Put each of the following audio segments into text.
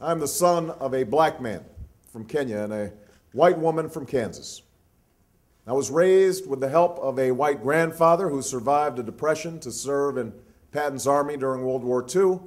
I'm the son of a black man from Kenya and a white woman from Kansas. I was raised with the help of a white grandfather who survived a depression to serve in Patton's army during World War II,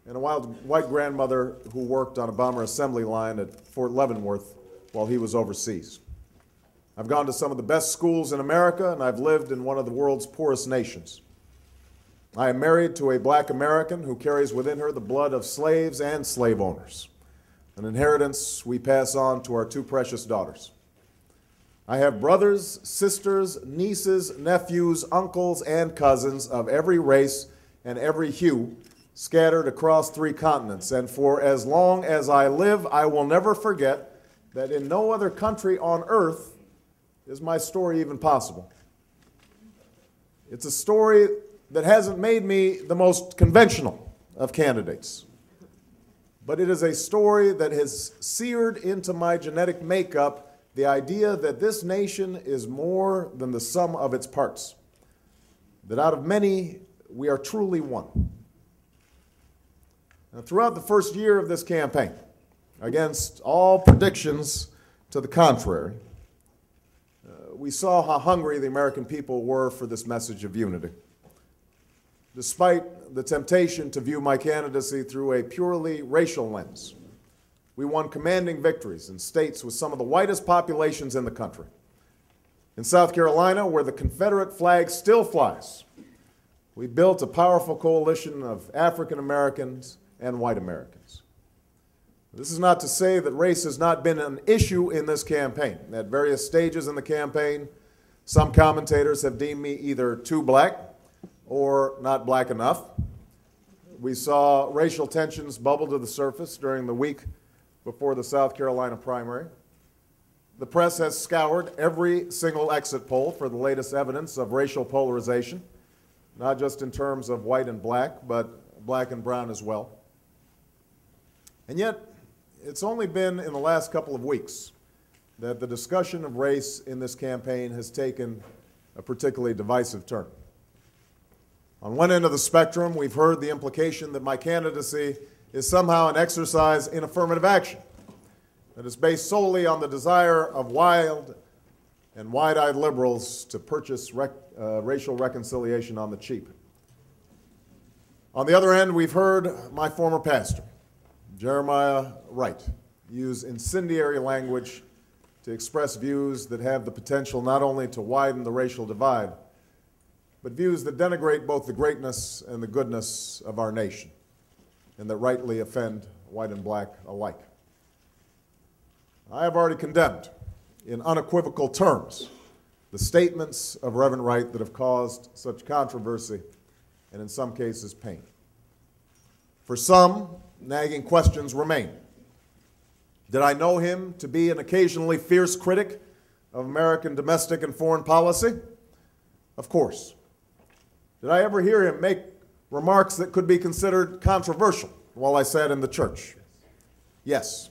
and a white grandmother who worked on a bomber assembly line at Fort Leavenworth while he was overseas. I've gone to some of the best schools in America, and I've lived in one of the world's poorest nations. I am married to a black American who carries within her the blood of slaves and slave owners, an inheritance we pass on to our two precious daughters. I have brothers, sisters, nieces, nephews, uncles, and cousins of every race and every hue scattered across 3 continents, and for as long as I live, I will never forget that in no other country on earth is my story even possible. It's a story that hasn't made me the most conventional of candidates, but it is a story that has seared into my genetic makeup the idea that this nation is more than the sum of its parts, that out of many, we are truly one. Now, throughout the first year of this campaign, against all predictions to the contrary, we saw how hungry the American people were for this message of unity. Despite the temptation to view my candidacy through a purely racial lens, we won commanding victories in states with some of the whitest populations in the country. In South Carolina, where the Confederate flag still flies, we built a powerful coalition of African Americans and white Americans. This is not to say that race has not been an issue in this campaign. At various stages in the campaign, some commentators have deemed me either too black or not black enough. We saw racial tensions bubble to the surface during the week before the South Carolina primary. The press has scoured every single exit poll for the latest evidence of racial polarization, not just in terms of white and black, but black and brown as well. And yet, it's only been in the last couple of weeks that the discussion of race in this campaign has taken a particularly divisive turn. On one end of the spectrum, we've heard the implication that my candidacy is somehow an exercise in affirmative action that is based solely on the desire of wild and wide-eyed liberals to purchase racial reconciliation on the cheap. On the other end, we've heard my former pastor, Jeremiah Wright, use incendiary language to express views that have the potential not only to widen the racial divide, but views that denigrate both the greatness and the goodness of our nation, and that rightly offend white and black alike. I have already condemned, in unequivocal terms, the statements of Reverend Wright that have caused such controversy and, in some cases, pain. For some, nagging questions remain. Did I know him to be an occasionally fierce critic of American domestic and foreign policy? Of course. Did I ever hear him make remarks that could be considered controversial while I sat in the church? Yes.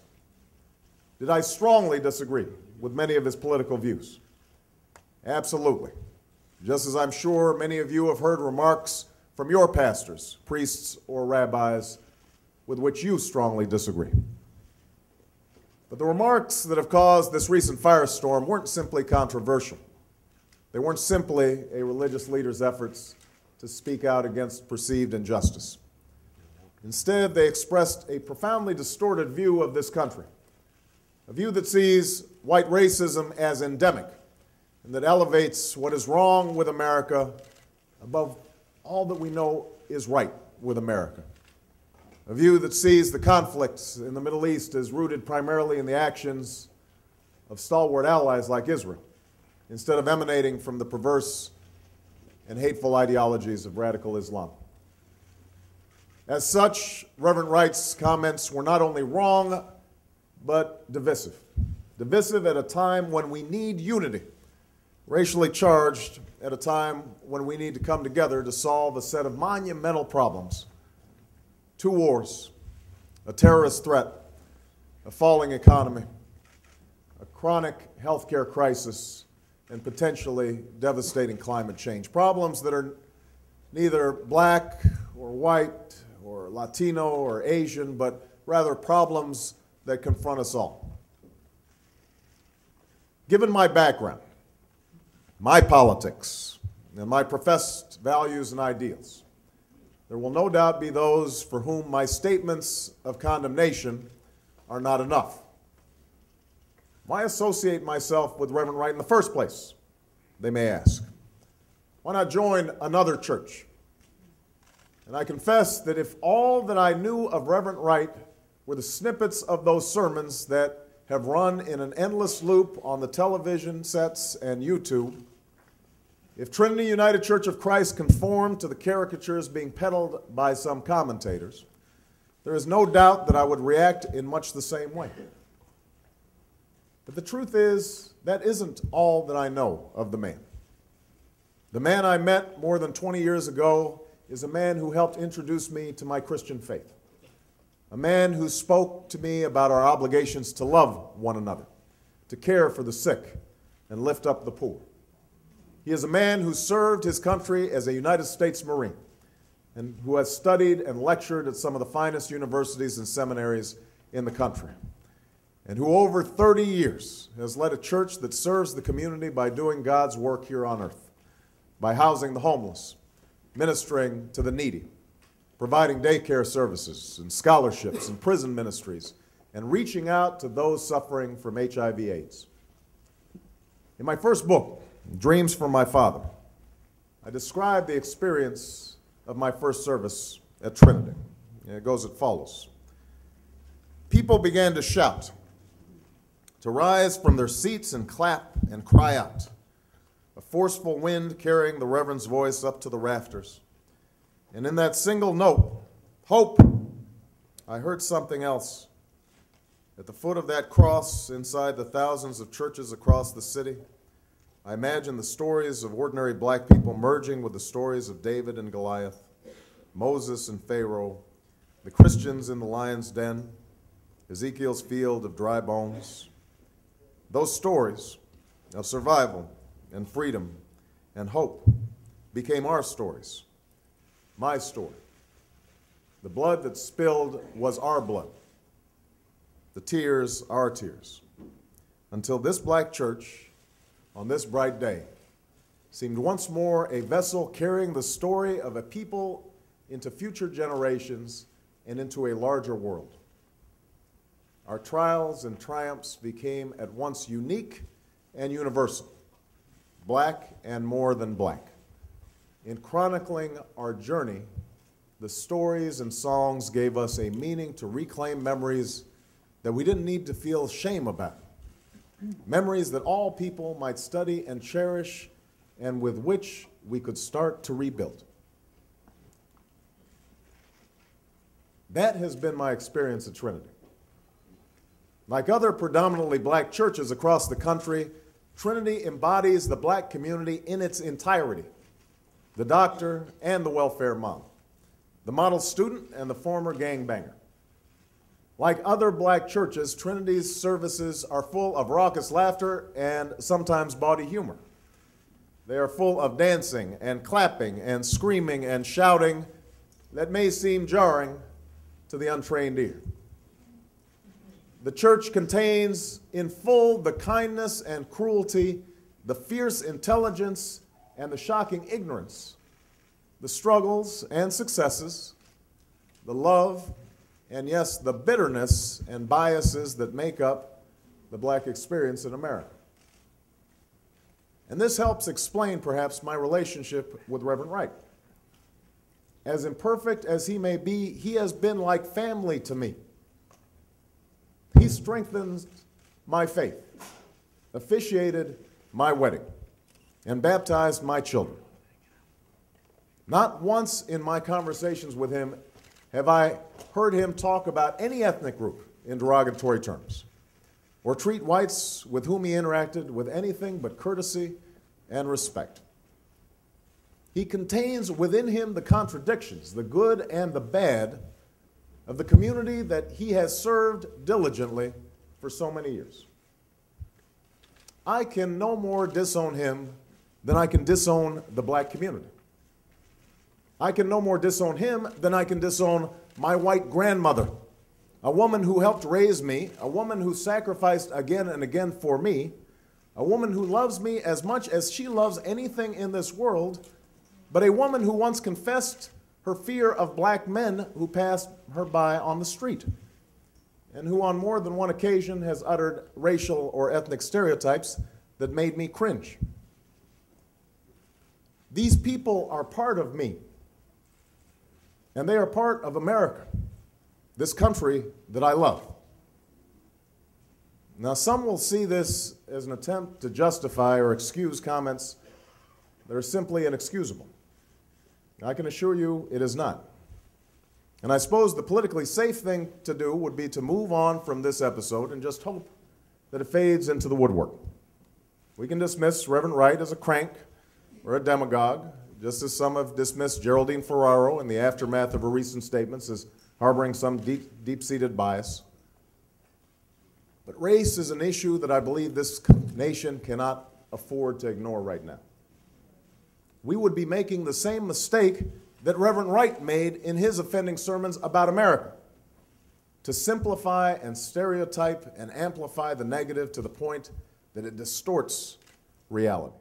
Did I strongly disagree with many of his political views? Absolutely. Just as I'm sure many of you have heard remarks from your pastors, priests, or rabbis with which you strongly disagree. But the remarks that have caused this recent firestorm weren't simply controversial. They weren't simply a religious leader's efforts to speak out against perceived injustice. Instead, they expressed a profoundly distorted view of this country, a view that sees white racism as endemic and that elevates what is wrong with America above all that we know is right with America. A view that sees the conflicts in the Middle East as rooted primarily in the actions of stalwart allies like Israel, instead of emanating from the perverse and hateful ideologies of radical Islam. As such, Reverend Wright's comments were not only wrong, but divisive. Divisive at a time when we need unity, racially charged at a time when we need to come together to solve a set of monumental problems: 2 wars, a terrorist threat, a falling economy, a chronic healthcare crisis, and potentially devastating climate change. Problems that are neither black or white or Latino or Asian, but rather problems that confront us all. Given my background, my politics, and my professed values and ideals, there will no doubt be those for whom my statements of condemnation are not enough. Why associate myself with Reverend Wright in the first place, they may ask? Why not join another church? And I confess that if all that I knew of Reverend Wright were the snippets of those sermons that have run in an endless loop on the television sets and YouTube, if Trinity United Church of Christ conformed to the caricatures being peddled by some commentators, there is no doubt that I would react in much the same way. But the truth is, that isn't all that I know of the man. The man I met more than 20 years ago is a man who helped introduce me to my Christian faith, a man who spoke to me about our obligations to love one another, to care for the sick, and lift up the poor. He is a man who served his country as a United States Marine and who has studied and lectured at some of the finest universities and seminaries in the country, and who over 30 years has led a church that serves the community by doing God's work here on earth, by housing the homeless, ministering to the needy, providing daycare services and scholarships and prison ministries, and reaching out to those suffering from HIV/AIDS. In my first book, Dreams from My Father, I described the experience of my first service at Trinity. And it goes as follows. People began to shout, to rise from their seats and clap and cry out, a forceful wind carrying the Reverend's voice up to the rafters. And in that single note, hope, I heard something else. At the foot of that cross, inside the thousands of churches across the city, I imagined the stories of ordinary black people merging with the stories of David and Goliath, Moses and Pharaoh, the Christians in the lion's den, Ezekiel's field of dry bones. Those stories of survival and freedom and hope became our stories, my story. The blood that spilled was our blood, the tears our tears, until this black church on this bright day seemed once more a vessel carrying the story of a people into future generations and into a larger world. Our trials and triumphs became at once unique and universal, black and more than black. In chronicling our journey, the stories and songs gave us a meaning to reclaim memories that we didn't need to feel shame about, memories that all people might study and cherish and with which we could start to rebuild. That has been my experience at Trinity. Like other predominantly black churches across the country, Trinity embodies the black community in its entirety, the doctor and the welfare mom, the model student and the former gangbanger. Like other black churches, Trinity's services are full of raucous laughter and sometimes bawdy humor. They are full of dancing and clapping and screaming and shouting that may seem jarring to the untrained ear. The church contains in full the kindness and cruelty, the fierce intelligence and the shocking ignorance, the struggles and successes, the love and yes, the bitterness and biases that make up the black experience in America. And this helps explain perhaps my relationship with Reverend Wright. As imperfect as he may be, he has been like family to me. He strengthens my faith, officiated my wedding, and baptized my children. Not once in my conversations with him have I heard him talk about any ethnic group in derogatory terms, or treat whites with whom he interacted with anything but courtesy and respect. He contains within him the contradictions, the good and the bad, of the community that he has served diligently for so many years. I can no more disown him than I can disown the black community. I can no more disown him than I can disown my white grandmother, a woman who helped raise me, a woman who sacrificed again and again for me, a woman who loves me as much as she loves anything in this world, but a woman who once confessed her fear of black men who passed her by on the street, and who on more than one occasion has uttered racial or ethnic stereotypes that made me cringe. These people are part of me, and they are part of America, this country that I love. Now, some will see this as an attempt to justify or excuse comments that are simply inexcusable. I can assure you it is not. And I suppose the politically safe thing to do would be to move on from this episode and just hope that it fades into the woodwork. We can dismiss Reverend Wright as a crank or a demagogue, just as some have dismissed Geraldine Ferraro in the aftermath of her recent statements as harboring some deep-seated bias. But race is an issue that I believe this nation cannot afford to ignore right now. We would be making the same mistake that Reverend Wright made in his offending sermons about America, to simplify and stereotype and amplify the negative to the point that it distorts reality.